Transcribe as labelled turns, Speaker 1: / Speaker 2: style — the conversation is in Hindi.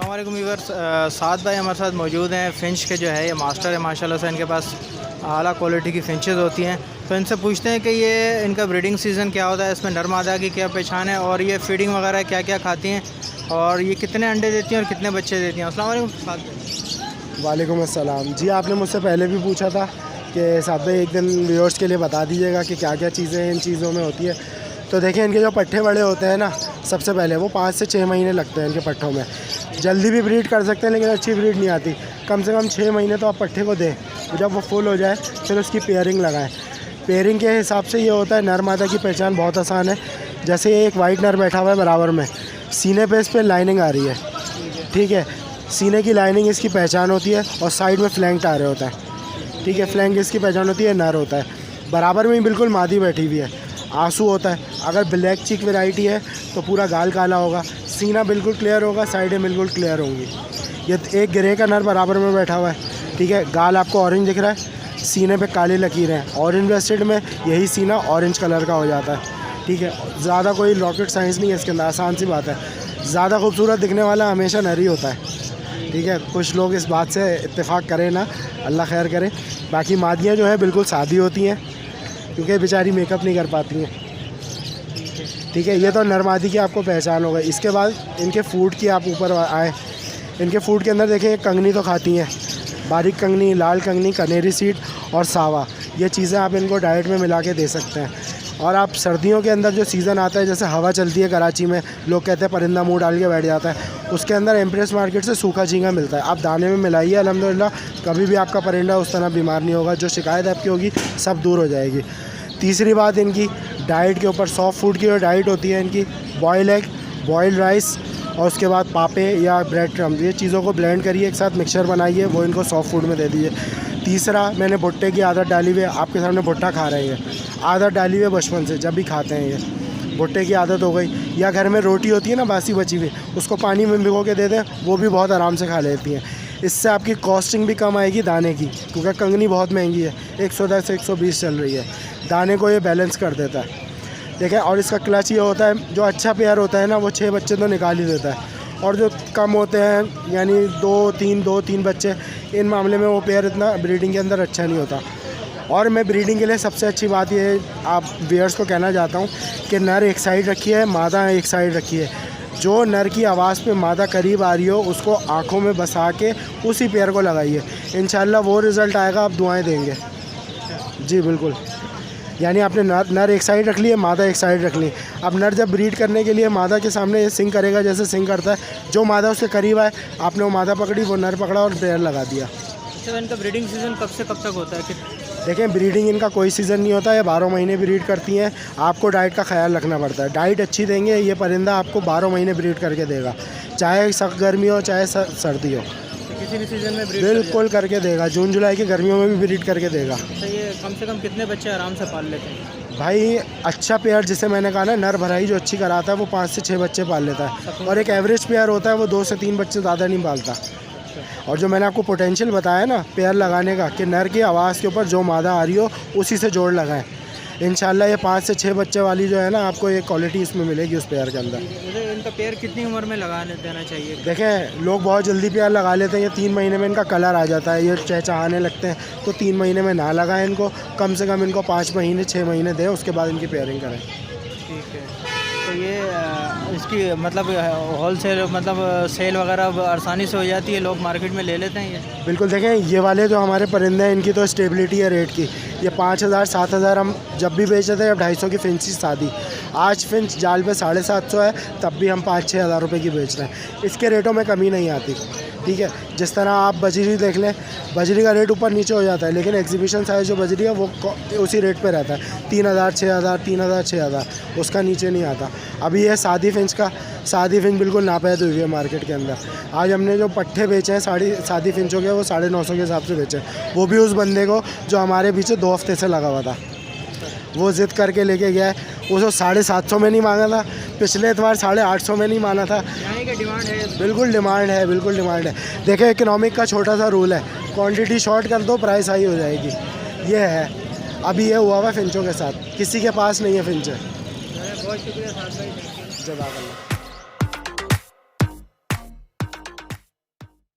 Speaker 1: अस्सलाम वालेकुम व्यूअर्स, साद भाई हमारे साथ मौजूद हैं। फ़िंच के जो है ये मास्टर है माशाल्लाह से। इनके पास आला क्वालिटी की फ़िंचेस होती हैं, तो इनसे पूछते हैं कि ये इनका ब्रीडिंग सीज़न क्या होता है, इसमें नर मादा की क्या पहचान है और ये फीडिंग वगैरह क्या क्या खाती हैं और ये कितने अंडे देती हैं और कितने बच्चे देती हैं। अस्सलाम वालेकुम साद भाई।
Speaker 2: वालेकुम अस्सलाम जी। आपने मुझसे पहले भी पूछा था कि साहब भाई एक दिन व्यूअर्स के लिए बता दीजिएगा कि क्या क्या चीज़ें इन चीज़ों में होती है। तो देखिए, इनके जो पट्ठे बड़े होते हैं ना, सबसे पहले वो 5 से 6 महीने लगते हैं इनके पट्ठों में। जल्दी भी ब्रीड कर सकते हैं लेकिन अच्छी ब्रीड नहीं आती। कम से कम 6 महीने तो आप पट्ठे को दें, जब वो फुल हो जाए फिर उसकी पेयरिंग लगाएं। पेयरिंग के हिसाब से ये होता है, नर मादा की पहचान बहुत आसान है। जैसे एक वाइट नर बैठा हुआ है बराबर में, सीने पे इस पर लाइनिंग आ रही है, ठीक है। सीने की लाइनिंग इसकी पहचान होती है और साइड में फ्लैंक आ रहे होता है, ठीक है। फ्लैंक इसकी पहचान होती है, नर होता है। बराबर में ही बिल्कुल मादी बैठी हुई है, आंसू होता है। अगर ब्लैक चिक वैरायटी है तो पूरा गाल काला होगा, सीना बिल्कुल क्लियर होगा, साइडें बिल्कुल क्लियर होंगी। ये एक ग्रे का नर बराबर में बैठा हुआ है, ठीक है। गाल आपको ऑरेंज दिख रहा है, सीने पे काली लकीरें हैं। ऑरेंज वेस्टेड में यही सीना ऑरेंज कलर का हो जाता है, ठीक है। ज़्यादा कोई रॉकेट साइंस नहीं है इसके अंदर, आसान सी बात है। ज़्यादा खूबसूरत दिखने वाला हमेशा नर ही होता है, ठीक है। कुछ लोग इस बात से इत्तेफाक करें ना, अल्लाह खैर करे। बाकी मादियाँ जो हैं बिल्कुल सादी होती हैं, क्योंकि बेचारी मेकअप नहीं कर पाती हैं, ठीक है। ये तो नर मादी की आपको पहचान हो गई। इसके बाद इनके फूड की आप ऊपर आए। इनके फूड के अंदर देखिए, कंगनी तो खाती हैं, बारीक कंगनी, लाल कंगनी, कनेरी सीड और सावा। ये चीज़ें आप इनको डाइट में मिला के दे सकते हैं। और आप सर्दियों के अंदर जो सीज़न आता है, जैसे हवा चलती है कराची में, लोग कहते हैं परिंदा मुंह डाल के बैठ जाता है, उसके अंदर एम्प्रेस मार्केट से सूखा झींगा मिलता है। आप दाने में मिलाइए, अल्हम्दुलिल्लाह कभी भी आपका परिंदा उस तरह बीमार नहीं होगा। जो शिकायत आपकी होगी सब दूर हो जाएगी। तीसरी बात, इनकी डाइट के ऊपर सॉफ्ट फूड की जो डाइट होती है इनकी, बॉयल एग, बॉयल राइस और उसके बाद पापे या ब्रेड क्रम्ब, ये चीज़ों को ब्लेंड करिए, एक साथ मिक्सचर बनाइए, वो इनको सॉफ्ट फूड में दे दीजिए। तीसरा, मैंने भुट्टे की आदत डाली हुई है। आपके सामने भुट्टा खा रहे हैं, आदत डाली हुई है बचपन से, जब भी खाते हैं ये भुट्टे की आदत हो गई। या घर में रोटी होती है ना बासी बची हुई, उसको पानी में भिगो के दे दें, वो भी बहुत आराम से खा लेती हैं। इससे आपकी कॉस्टिंग भी कम आएगी दाने की, क्योंकि कंगनी बहुत महंगी है, 110 से 120 चल रही है। दाने को ये बैलेंस कर देता है, देखें। और इसका क्लच ये होता है, जो अच्छा पेयर होता है ना, वो 6 बच्चे तो निकाल ही देता है। और जो कम होते हैं, यानी 2-3 बच्चे, इन मामले में वो पेयर इतना ब्रीडिंग के अंदर अच्छा नहीं होता। और मैं ब्रीडिंग के लिए सबसे अच्छी बात ये आप व्यूअर्स को कहना चाहता हूँ कि नर एक साइड रखी है, मादा एक साइड रखी है। जो नर की आवाज़ पे मादा करीब आ रही हो, उसको आँखों में बसा के उसी पेयर को लगाइए, इंशाल्लाह वो रिज़ल्ट आएगा, आप दुआएं देंगे। जी बिल्कुल। यानी आपने नर एक साइड रख ली है, मादा एक साइड रख ली। अब नर जब ब्रीड करने के लिए मादा के सामने ये सिंग करेगा, जैसे सिंग करता है, जो मादा उसके करीब आए, आपने वो मादा पकड़ी, वो नर पकड़ा और पेयर लगा दिया।
Speaker 1: अच्छा, इनका ब्रीडिंग सीज़न कब से कब तक होता है?
Speaker 2: देखें, ब्रीडिंग इनका कोई सीज़न नहीं होता है, 12 महीने ब्रीड करती हैं। आपको डाइट का ख्याल रखना पड़ता है। डाइट अच्छी देंगे, ये परिंदा आपको 12 महीने ब्रीड करके देगा, चाहे सख्त गर्मी हो चाहे सर्दी हो,
Speaker 1: किसी भी सीज़न में ब्रीड
Speaker 2: बिल्कुल करके देगा। जून जुलाई की गर्मियों में भी ब्रीड करके देगा।
Speaker 1: तो ये कम से कम कितने बच्चे आराम से पाल लेते हैं?
Speaker 2: भाई, अच्छा पेयर जिसे मैंने कहा ना, नर भराई जो अच्छी कराता है, वो 5 से 6 बच्चे पाल लेता है। और एक एवरेज पेयर होता है, वो 2 से 3 बच्चे ज़्यादा नहीं पालता। और जो मैंने आपको पोटेंशियल बताया ना पेयर लगाने का, कि नर की आवाज़ के ऊपर जो मादा आ रही हो उसी से जोड़ लगाएं, इंशाल्लाह ये 5 से 6 बच्चे वाली जो है ना, आपको एक क्वालिटी इसमें मिलेगी उस पेयर के अंदर।
Speaker 1: इनका पेयर कितनी उम्र में लगाने देना चाहिए?
Speaker 2: देखें, लोग बहुत जल्दी पेयर लगा लेते हैं, ये 3 महीने में इनका कलर आ जाता है, ये चहचहाने लगते हैं, तो 3 महीने में ना लगाएं इनको। कम से कम इनको 5 महीने 6 महीने दें, उसके बाद इनकी पेयरिंग करें।
Speaker 1: ठीक है। तो ये इसकी मतलब होल सेल, मतलब सेल वगैरह आसानी से हो जाती है, लोग मार्केट में ले लेते हैं ये?
Speaker 2: बिल्कुल। देखें, ये वाले जो हमारे परिंदे हैं, इनकी तो स्टेबिलिटी है रेट की। ये 5000-7000 हम जब भी बेच रहे थे, अब 250 की फिंच शादी। आज फिंच जाल पे 750 है, तब भी हम 5-6 हज़ार रुपये की बेच रहे हैं। इसके रेटों में कमी नहीं आती, ठीक है। जिस तरह आप बजरी देख लें, बजरी का रेट ऊपर नीचे हो जाता है, लेकिन एग्जीबिशन साइज़ जो बजरी है वो उसी रेट पे रहता है, 3000, 6000, 3000, 6000, उसका नीचे नहीं आता। अभी ये सादी फिंच बिल्कुल नापैद हुई है मार्केट के अंदर। आज हमने जो पट्ठे बेचे हैं सादी फिंचों के, वो 950 के हिसाब से बेचे, वो भी उस बंदे को जो हमारे पीछे 2 हफ्ते से लगा हुआ था। वो ज़िद करके लेके गया है, उसको 750 में नहीं मांगा था, पिछले एतवार 850 में नहीं माना था।
Speaker 1: यहाँ की डिमांड है?
Speaker 2: बिल्कुल डिमांड है, बिल्कुल डिमांड है। देखिए, इकोनॉमिक का छोटा सा रूल है, क्वांटिटी शॉर्ट कर दो, प्राइस हाई हो जाएगी। ये है, अभी ये हुआ हुआ फिंचों के साथ, किसी के पास नहीं है फिंच।
Speaker 1: बहुत शुक्रिया साथ भाई।
Speaker 2: जज़ाकल्लाह।